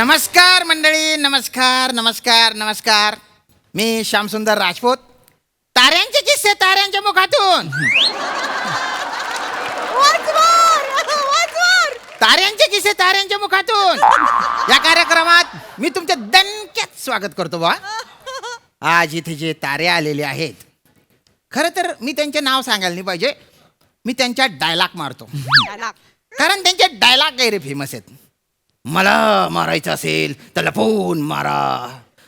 नमस्कार मंडळी, नमस्कार नमस्कार नमस्कार. मी श्यामसुंदर राजपूत. ताऱ्यांचे किस्से ताऱ्यांच्या मुखातून. ताऱ्यांचे किस्से ताऱ्यांच्या मुखातून या कार्यक्रमात मी तुमच्या दणक्यात स्वागत करतो बा. आज इथे जे तारे आलेले आहेत, खरं तर मी त्यांचे नाव सांगायला नाही पाहिजे, मी त्यांच्या डायलॉग मारतो. कारण त्यांचे डायलॉग गैरे फेमस आहेत. मला मारायचं असेल तर लपून मारा,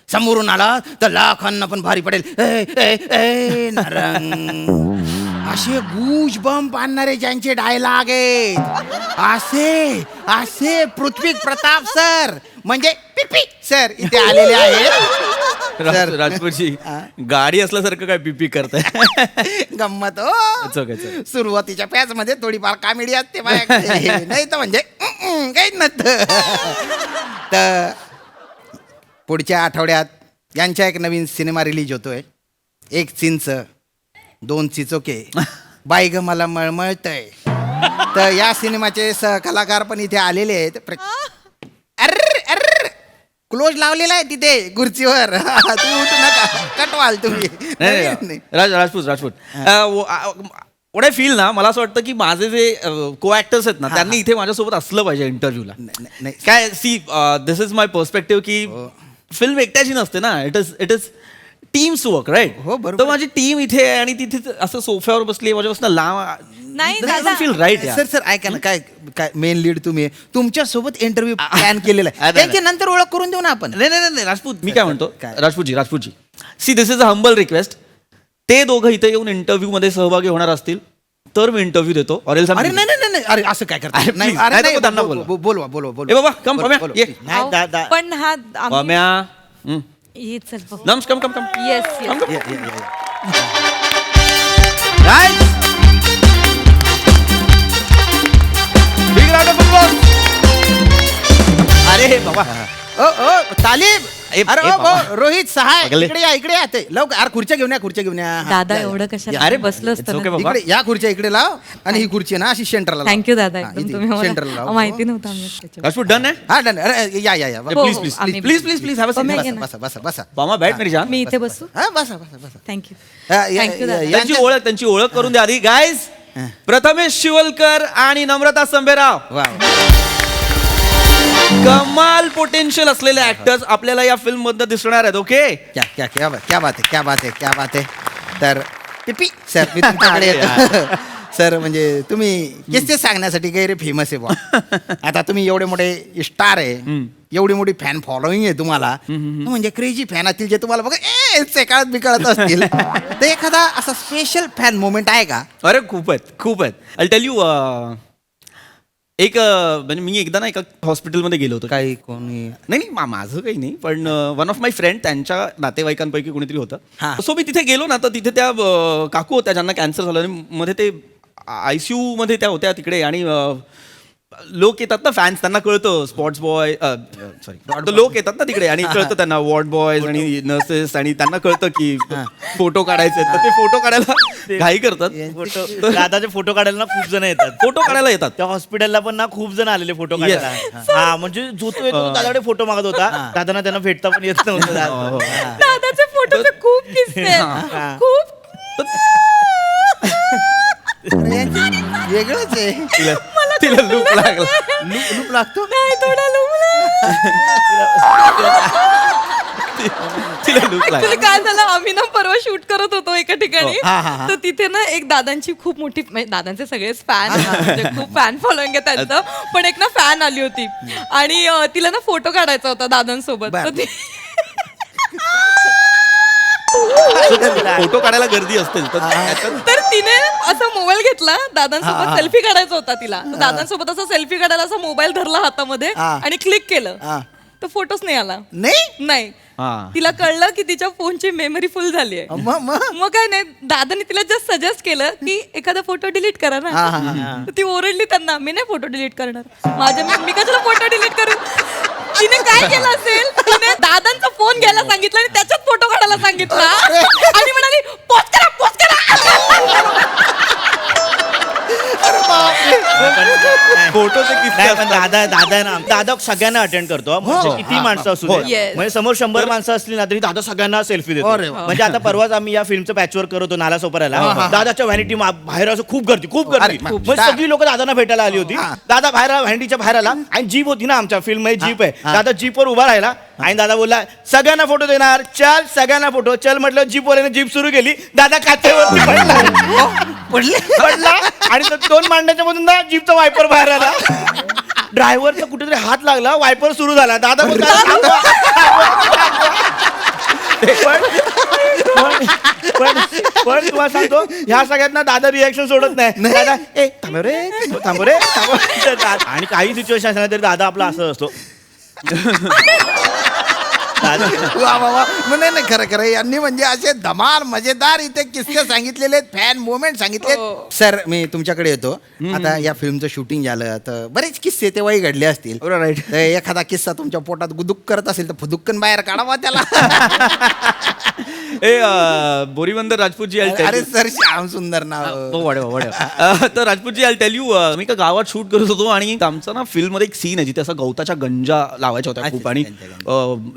समोरून आला तर लाखांना पण भारी पडेल. ए, ए, ए, नरंग. असे गूज बंप आणणारे ज्यांचे डायलॉग आहेत, असे असे पृथ्वी प्रताप सर म्हणजे पिपी सर इथे आलेले आहेत. राजपूतजी गाडी असल्यासारखं काय पिपी करताय? गंमत हो. सुरुवातीच्या पॅच मध्ये थोडीफार कॉमेडी असते माझ्याकडे, नाही तर म्हणजे काहीच नसतं. तर पुढच्या आठवड्यात यांच्या एक नवीन सिनेमा रिलीज होतोय. एक चिंच दोन चिचोके, बाई ग मला मळमळतय. तर या सिनेमाचे सहकलाकार पण इथे आलेले आहेत. क्लोज लावलेला आहे तिथे खुर्चीवर. तुम्ही उठू नका, कटवाल तुम्ही. राजपूत what I feel ना, मला असं वाटतं की माझे जे को ऍक्टर्स आहेत ना, त्यांनी इथे माझ्यासोबत असलं पाहिजे इंटरव्ह्यूला. काय see this is my perspective की फिल्म एकट्याची नसते ना, it is teams work, right? हो, बरोबर. तर माझी टीम इथे आहे आणि तिथे असं सोफ्यावर बसली माझ्यापासून लांब नाही फील राईट. सर सर ऐका ना, काय काय मेन लीड तुम्ही, तुमच्या सोबत इंटरव्ह्यू प्लॅन केलेला आहे. त्यांच्या नंतर ओळख करून देऊ ना आपण. नाही राजपूत, मी काय म्हणतो, Rajputji see this is a humble request. ते दोघं इथे येऊन इंटरव्ह्यू मध्ये सहभागी होणार असतील तर मी इंटरव्ह्यू देतो. अरे नाही नाही नाही, अरे असं काय करता? नाही त्यांना बोलवा बोलवा. ए बाबा कम ये. पण हा पम्या ये चल बघू. Nums come yes big round of applause. अरे बाबा, ओ तालिब. अरे बाबा. रोहित सहाय, अगले. इकडे या ते लवकर. अरे खुर्च्या घेऊन या. दादा एवढं कशाला अरे, बसलं it's okay असतं. बाबा. इकडे या खुर्च्या इकडे लाव आणि ही खुर्ची ना अशी सेंटरला. थँक्यू दादा, एकदम तुम्ही सेंटरला मला लाव. माहिती नव्हतं आम्ही त्याच्यावर. राजपूत डन आहे. हा डन. अरे या हो, प्लीज हो, प्लीज आम्ही- please please please have a Pamya seat. घे ना. बसा. पामा बैठ मेरी जान. मी इथे बसू. हा बसा. थँक्यू. थँक्यू दादा. त्यांची ओळख करून द्या आधी. गाईज, प्रथमेश शिवलकर आणि नम्रता संभेराव, वा कमाल पोटेन्शियल असलेले ऍक्टर्स आपल्याला या फिल्म मध्ये दिसणार आहेत. ओके, क्या बात है. तर पिपी सर मी तुमच्याकडे येतो. सर म्हणजे तुम्ही किस्से सांगण्यासाठी गैरे फेमस आहे बा. आता तुम्ही एवढे मोठे स्टार आहे, एवढी मोठी फॅन फॉलोईंग आहे तुम्हाला, म्हणजे क्रेझी फॅन असतील जे तुम्हाला बघा सेकाळत बिकळत असतील. तर एखादा असा स्पेशल फॅन मोमेंट आहे का? अरे खूप आहेत. आय टेल यू, एक म्हणजे मी एकदा ना एका हॉस्पिटलमध्ये गेलो होतो. काही कोणी नाही माझं काही नाही, पण वन ऑफ माय फ्रेंड त्यांच्या नातेवाईकांपैकी कोणीतरी हा. होतं. सो मी तिथे गेलो ना, तर तिथे त्या काकू होत्या ज्यांना कॅन्सर झालं आणि मध्ये ते ICU मध्ये त्या होत्या तिकडे. आणि लोक येतात ना, फॅन्स, त्यांना कळतं स्पॉट्स बॉय सॉरी लोक येतात ना तिकडे आणि कळतं त्यांना, वॉर्ड बॉयज आणि नर्सेस, आणि त्यांना कळतं की फोटो काढायचे, तर ते फोटो काढायला घाई करतात. दादाचे फोटो काढायला ना खूप जण येतात. फोटो काढायला येतात त्या हॉस्पिटलला पण ना खूप जण आलेले फोटो काढायला. हा म्हणजे जो तो येतो दादाकडे फोटो मागत होता, दादांना त्यांना भेटता पण येत नव्हतं. दादाचे फोटोचे खूप किस्से आहेत. खूप वेगळंच आहे. तिला लूक लागला. लूप लागतो. नाही, थोडा तिला लूक लागला. ऍक्च्युली काय झालं, आम्ही ना परवा शूट करत होतो एका ठिकाणी. हा. तर तिथे ना एक दादांची खूप मोठी, म्हणजे दादांचे सगळेच फॅन, म्हणजे खूप फॅन फॉलोइंग आहे त्यांचं. पण एक ना फॅन आली होती आणि तिला ना फोटो काढायचा होता दादांसोबत. बर. तर ती फोटो काढायला गर्दी असते तर तिने असा मोबाईल घेतला, दादांसोबत सेल्फी काढायचा होता तिला. तर दादांसोबत असा सेल्फी काढायला असा मोबाईल धरला हातामध्ये आणि क्लिक केलं, तर फोटोच नाही आला. नाही तिला कळलं की तिच्या फोनची मेमरी फुल झाली आहे. मग काय नाही, दादाने तिला जस्ट सजेस्ट केलं की एखादा फोटो डिलीट करा ना. तर ती ओरडली त्यांना, मी नाही फोटो डिलीट करणार, मी कशाला फोटो डिलीट करू. तिने काय केलं असेल, तिने दादांचा फोन घ्यायला सांगितलं आणि त्याच्यात फोटो काढायला सांगितला आणि म्हणाली पोस्ट करा. फोटोचे किस्से नाही, पण असतात. दादा आहे ना, दादा सगळ्यांना अटेंड करतो म्हणजे किती माणसं असू दे. Yes. म्हणजे समोर 100 माणसं असली ना तरी दादा सगळ्यांना सेल्फी देतो. अरे वा. म्हणजे आता परवाच आम्ही या फिल्मचं पॅचवर्क करत होतो नाला सोपरायला. दादाच्या व्हॅनिटी बाहेर असं खूप गर्दी अरे, मग खूप. सगळी लोक दादांना भेटायला आली होती. दादा बाहेर व्हॅनिटीच्या बाहेर आला आणि जीप होती ना आमच्या फिल्म मध्ये जीप आहे. दादा जीपवर उभा राहिला आणि दादा बोलला सगळ्यांना फोटो देणार, चल सगळ्यांना फोटो. चल म्हटलं जीपवर जीप सुरू केली. दादा काचेवरती पडला आणि तो 2 मांड्याच्या मधून ना जीपचा वायपर बाहेर आला. ड्रायव्हरचा कुठेतरी हात लागला, वायपर सुरू झाला. दादा बोलला, थांबवा, थांबवा. पण तुम्हाला सांगतो ह्या सगळ्यांना दादा रिॲक्शन सोडत नाही. दादा थांब रे थांब रे थांब. आणि काही सिच्युएशन असणार तरी दादा आपला असं असतो. वा वा वा. नाही खरं खरं यांनी म्हणजे असे धमाल मजेदार इथे किस्से सांगितलेले आहेत, फॅन मोमेंट सांगितले. सर मी तुमच्याकडे येतो. आता या फिल्मचं शूटिंग झालं तर बरेच किस्से तेव्हाही घडले असतील. राईट. तर एखादा किस्सा तुमच्या पोटात गुदुक करत असेल तर फुदुक्कन बाहेर काढावा त्याला. बोरीबंदर राजपूतजी अरे सर श्याम सुंदर नाव. तर राजपूतजी आय टेल यू मी का गावात शूट करत होतो आणि आमचा ना फिल्म मध्ये एक सीन आहे जिथे असा गवताच्या गंजा लावायच्या होत्या खूप आणि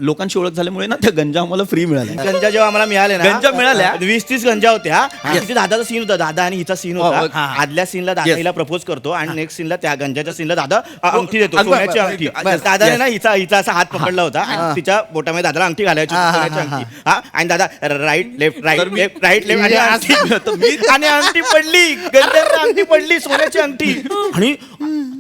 लोकांची ओळख झाल्यामुळे ना त्या गंजा आम्हाला फ्री मिळाल्या. गंजा जेव्हा आम्हाला मिळाले ना गंजा मिळाल्या. 20-30 गंजा होत्या. तिथे दादाचा सीन होता, दादा आणि हिचा सीन होता. हो. आदल्या सीनला दादा Yes. हिला प्रपोज करतो आणि नेक्स्ट सीनला त्या गंजाच्या सीनला दादा अंगठी देतो, बस, सोन्याची बस, अंगठी. बस. दादाने ना हिचा असा हात पकडला होता आणि तिच्या बोटामध्ये दादाला अंगठी घालायची होती, सोन्याची अंगठी. हा आणि दादा right left right left right left आणि अंगठी आणि अंगठी पडली, गंजाला अंगठी पडली, सोन्याची अंगठी. आणि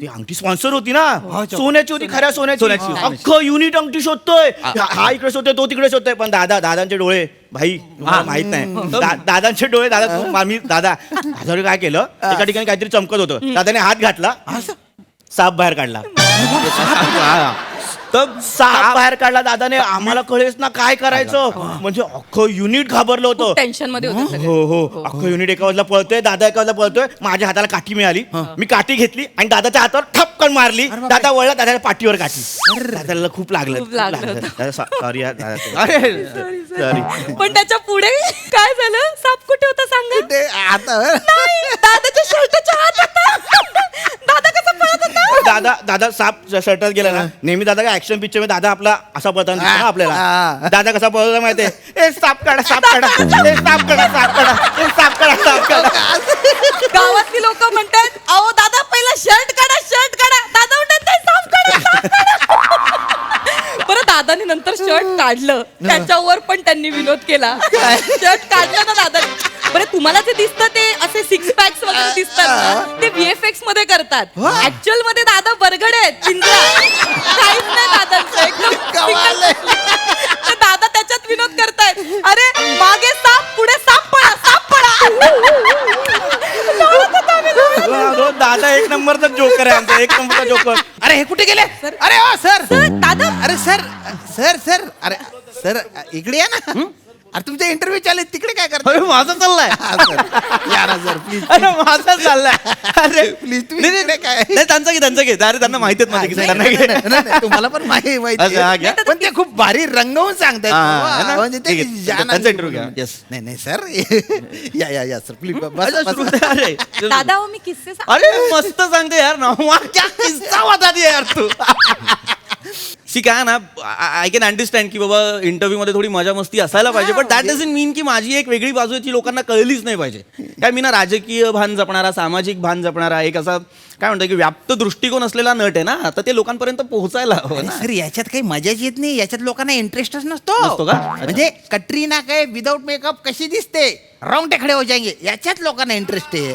ती अंगठी स्पॉन्सर होती ना, सोन्याची होती, खऱ्या सोन्याची. अख्खं युनिट अंगठी शोधतोय, हा इकडे शोधतोय, तो तिकडे शोधतोय. पण दादांचे डोळे भाई माहित नाही. दादांचे डोळे दादा काय केलं, एका ठिकाणी काहीतरी चमकत होतं. दादाने हात घातला, साप बाहेर काढला. तर साप बाहेर काढला दादाने. आम्हाला कळेच ना काय करायचं. म्हणजे अख्खं युनिट घाबरलं होतं. टेन्शन मध्ये होते सगळे. हो अख्खं युनिट एका बाजूला पळतोय, दादा एका बाजूला पळतोय. माझ्या हाताला काठी मिळाली, मी काठी घेतली आणि दादाच्या हातावर ठपकन मारली. दादा वळला, दादाच्या पाठीवर काठी. दादाला खूप खूप लागलं होतं. सॉरी पण त्याच्या पुढे काय झालं? साप कुठे होता सांगा? आता नाही, दादाच्या शर्टाच्या हात होता. दादा कसा पळत होता? दादा साप शर्टात गेला ना, नेहमी दादा काय ऍक्शन पिक्चर मध्ये दादा आपला असा पळताना दिसतो ना आपल्याला. दादा कसा पळतो माहितीये, ए साप काढा साप काढा, ए साप काढा साप काढा, ए साप काढा साप काढा. गावातली लोक म्हणतात अहो दादा पहिला शर्ट काढा शर्ट काढा. दादा म्हणतात नाही, साप काढा साप काढा. बरं दादानी नंतर शर्ट काढलं, त्याच्यावर पण त्यांनी विनोद केला. शर्ट काढलं ना दादा. बरं तुम्हाला जे दिसतं ते असे 6 पॅक्स वगैरे दिसतात ना, ते VFX मध्ये करतात. ऍक्च्युअल मध्ये दादा बरगडे आहेत, पिंजरा काहीच नाही दादांचं, एकदम कमाल आहे. तर दादा त्याच्यात विनोद करतायत. अरे मागे साप पुढे साप पळा साप पळा. दादा एक नंबरचा जोकर आहे आमचा, एक नंबरचा जोकर. अरे हे कुठे गेले? अरे ओ सर दादा अरे सर सर सर अरे सर इकडे या ना. अरे तुमचे इंटरव्ह्यू चालले तिकडे काय करता? माझा चाललाय. या ना सर प्लीज. अरे माझा चाललाय. अरे प्लीज तुम्ही इकडे काय? नाही त्यांचं घे. अरे त्यांना माहिती आहेत माझे किस्से. त्यांना घे. नाही, तुम्हाला पण माहिती अच्छा, हा, घ्या. आहे. पण ते खूप भारी रंगवून सांगतायत. हा, है ना? म्हणजे ते ठीक आहे. जाना- त्यांचा इंटरव्ह्यू घ्या. येस. नाही सर या सर प्लीज अरे दादा हो मी किस्से अरे मस्त सांगते यार ना. क्या किस्सा होता ते यार तू. काय ना, आय कॅन अंडरस्टँड की बाबा इंटरव्ह्यू मध्ये थोडी मजा मस्ती असायला पाहिजे, बट दॅट डझंट मीन की माझी एक वेगळी बाजू आहे जी लोकांना कळलीच नाही पाहिजे. काय मी ना राजकीय भान जपणारा, सामाजिक भान जपणारा, एक असा काय म्हणतो की व्याप्त दृष्टिकोन असलेला नट आहे ना, तर ते लोकांपर्यंत पोहोचायला हवं ना. सर याच्यात काही मजाच येत नाही. याच्यात लोकांना इंटरेस्टच नसतो नसतो. का? म्हणजे कटरीना काय विदाऊट मेकअप कशी दिसते, राऊंड खडे हो जाएंगे, याच्यात लोकांना इंटरेस्ट आहे.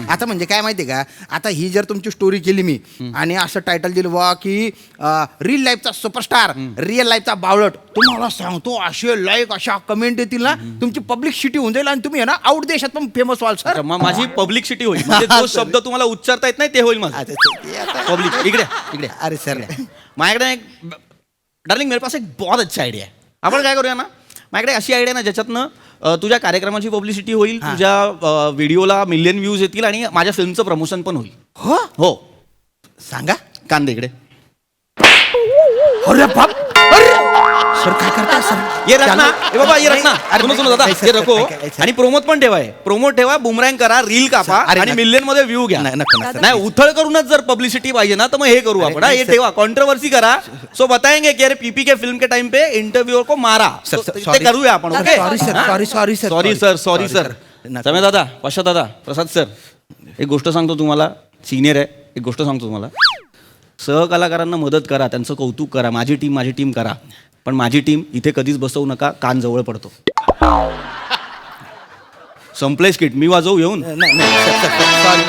आता म्हणजे काय माहितीये का, आता ही जर तुमची स्टोरी केली मी आणि असं टायटल दिलं वा की रिअल लाईफचा सुपरस्टार, रिअल लाईफचा बावळट, तुम्हाला सांगतो असे लाईक अशा कमेंट येतील ना, तुमची पब्लिसिटी होऊन जाईल आणि तुम्ही आहे ना आउट देशात पण फेमस व्हाल सर. माझी पब्लिसिटी होईल. म्हणजे जो शब्द तुम्हाला उच्चारता येत नाही ते होईल माझं पब्लिक. इकडे अरे सर माझ्याकडे एक डार्लिंग मेरे पास एक बहुत अच्छा आयडिया आहे. आपण काय करूया ना, माझ्याकडे अशी आयडिया ना ज्याच्यातनं तुझ्या कार्यक्रमाची पब्लिसिटी होईल, तुझ्या व्हिडिओला मिलियन व्ह्यूज येतील आणि माझ्या फिल्मचं प्रमोशन पण होईल. हो सांगा. कांदे इकडे. अरे बाप, अरे सर काय करताय सर ये रखना ए बाबा ये रखना अरे सुनो सुनो दादा नाही, सर, ये सर, रखो काय- काय- आणि प्रोमोट पण ठेवाय प्रोमोट ठेवा बुमरँग करा रील कापा अरे आणि नका. मिलियन मध्ये व्ह्यू घ्या नाही, नका, नका. नाही उथळ करूनच जर पब्लिसिटी पाहिजे ना तर मग हे करू आपण हा, नाही, हे सर. ठेवा कॉन्ट्रोवर्सी करा सो बताएंगे की अरे पीपी के फिल्म के टाइम पे इंटरव्यूअर को मारा सर, तो सर, ते sorry. करूया आपण okay sorry sir sorry sorry sir sorry sir sorry sir नका. समय दादा पाशा दादा प्रसाद सर एक गोष्ट सांगतो तुम्हाला सिनियर आहे एक गोष्ट सांगतो तुम्हाला सहकलाकारांना मदत करा त्यांचं कौतुक करा माझी टीम करा पण माझी टीम इथे कधीच बसवू नका कान जवळ पडतो संपलेस किट मी वाजवू येऊन नाही सर सॉरी